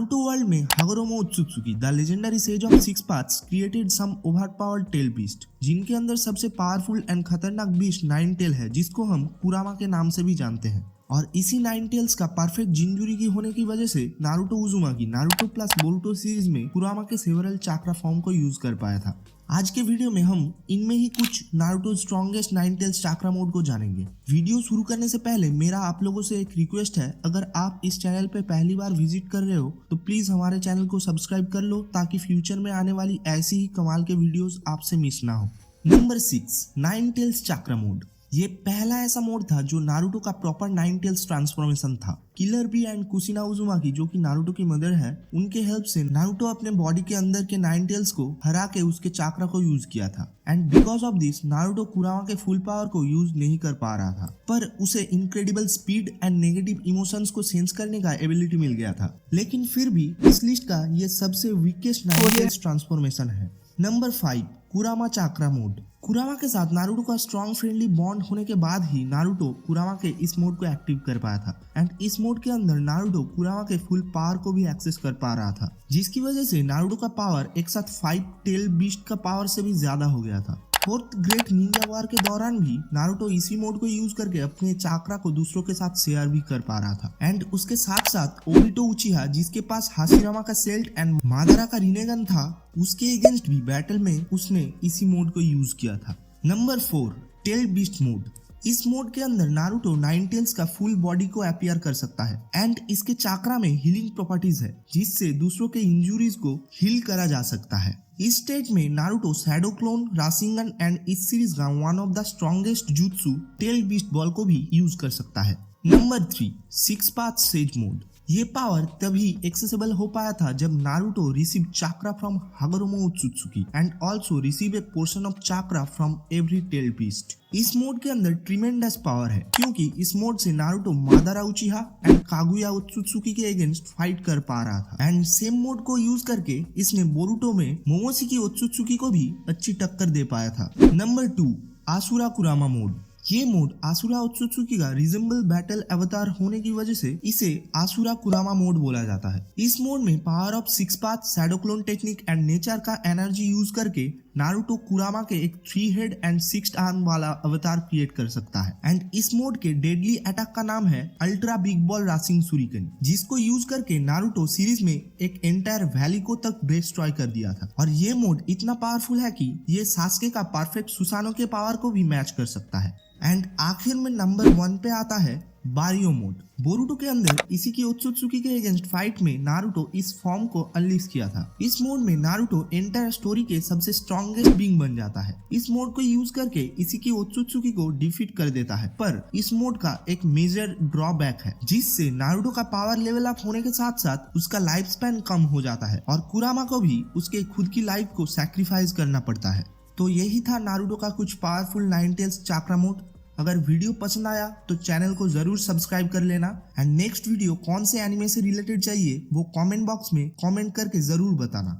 Naruto world में Hagoromo Otsutsuki the legendary sage of six paths created some overpowered tail beast, जिनके अंदर सबसे powerful and खतरनाक beast nine tail है, जिसको हम कुरामा के नाम से भी जानते हैं। और इसी नाइन टेल्स का परफेक्ट जिंजुरी होने की वजह से Naruto उजुमाकी Naruto plus Boruto series में कुरामा के सेवरल चाक्रा फॉर्म को यूज कर पाया था। आज के वीडियो में हम इनमें ही कुछ Naruto strongest nine tails chakra mode को जानेंगे। वीडियो शुरू करने से पहले मेरा आप लोगों से एक रिक्वेस्ट है, अगर आप इस चैनल पे पहली बार विजिट कर रहे हो तो प्लीज हमारे चैनल को सब्सक्राइब कर लो, ताकि फ्यूचर में आने वाली ऐसी ही कमाल के वीडियोस आपसे मिस ना हो। Number 6, nine tails chakra mode. ये पहला ऐसा मोड था जो नारुतो का प्रॉपर नाइन टेल्स ट्रांसफॉर्मेशन था। Killer B and Kushina Uzumaki, जो कि नारुतो की मदर है, उनके हेल्प से नारुतो अपने बॉडी के अंदर के नाइन टेल्स को हरा के उसके चाक्रा को यूज किया था। And because of this Naruto कुरामा के फुल पावर को यूज नहीं कर पा रहा था, पर उसे incredible speed and negative emotions को सेंस करने का एबिलिटी मिल गया था। लेकिन फिर भी इस लिस्ट का ये सबसे वीकेस्ट नाइन टेल्स ट्रांसफॉर्मेशन है। नंबर 5, कुरामा चाक्रा मोड। कुरामा के साथ नारुतो का स्ट्रॉन्ग फ्रेंडली बॉन्ड होने के बाद ही नारुतो कुरामा के इस मोड को एक्टिव कर पाया था। एंड इस मोड के अंदर नारुतो कुरामा के फुल पावर को भी एक्सेस कर पा रहा था, जिसकी वजह से नारुतो का पावर एक साथ 5 टेल बीस्ट का पावर से भी ज्यादा हो गया था। फोर्थ ग्रेट निंजा वार के दौरान भी नारुतो इसी मोड को यूज करके अपने चाक्रा को दूसरों के साथ शेयर भी कर पा रहा था। एंड उसके साथ साथ ओबिटो उचिहा, जिसके पास हाशिरामा का सेल्ट एंड मादारा का रिनेगन था, उसके अगेंस्ट भी बैटल में उसने इसी मोड को यूज किया था। Number 4, tail beast mode. इस मोड के अंदर नारुतो नाइन टेल्स का फुल बॉडी को अपीयर कर सकता है। एंड इसके चाक्रा में हीलिंग प्रॉपर्टीज है, जिससे दूसरों के इंजुरीज को हील करा जा सकता है। इस स्टेज में Naruto shadow clone, Rasengan and इस सीरीज का one of the strongest jutsu tail beast ball को भी यूज कर सकता है। Number 3, six path sage mode. ये पावर तभी एक्सेसिबल हो पाया था जब Naruto receive chakra from Hagoromo Otsutsuki and also receive a portion of chakra from every tail beast. इस मोड के अंदर ट्रिमेंडस पावर है, क्योंकि इस मोड से नारुतो मादारा उचिहा एंड कागुया ओत्सुत्सुकी के अगेंस्ट फाइट कर पा रहा था। एंड सेम मोड को यूज करके इसने बोरुतो में मोमोशिकी ओत्सुत्सुकी को भी अच्छी टक्कर दे पाया था। नंबर 2, आसुरा कुरामा मोड। ये मोड आसुरा ओत्सुत्सुकी का रिजेंबल बैटल अवतार होने की वजह से इसे आसुरा कुरामा मोड बोला जाता है। इस मोड में power of six path, shadow clone technique and nature का एनर्जी यूज करके नारुतो कुरामा के एक 3 हेड एंड 6 आर्म वाला अवतार क्रिएट कर सकता है। एंड इस मोड के डेडली अटैक का नाम है अल्ट्रा बिग बॉल राशिंग सुरिकन, जिसको यूज करके नारुतो सीरीज में एक एंटायर वैली को तक डिस्ट्रॉय कर दिया था। और ये मोड इतना पावरफुल है कि ये सास्के का परफेक्ट सुसानो के पावर को भी मैच कर सकता है। एंड आखिर में नंबर 1 पे आता है बारियो मोड। बोरुतो के अंदर इसी की ओत्सुत्सुकी के अगेंस्ट फाइट में नारुतो इस फॉर्म को अनलीश किया था। इस मोड में नारुतो एंटायर स्टोरी के सबसे स्ट्रॉन्गेस्ट बीइंग बन जाता है। इस मोड को यूज करके इसी की ओत्सुत्सुकी को डिफीट कर देता है, पर इस मोड का एक मेजर ड्रॉबैक है, जिससे नारुतो का पावर लेवल अप होने के साथ साथ उसका लाइफ स्पैन कम हो जाता है और कुरामा को भी उसके खुद की लाइफ को सैक्रिफाइस करना पड़ता है। तो यही था नारुतो का कुछ powerful nine tails chakra mode. अगर वीडियो पसंद आया तो चैनल को जरूर सब्सक्राइब कर लेना। एंड नेक्स्ट वीडियो कौन से एनिमे से रिलेटेड चाहिए वो कमेंट बॉक्स में कमेंट करके जरूर बताना।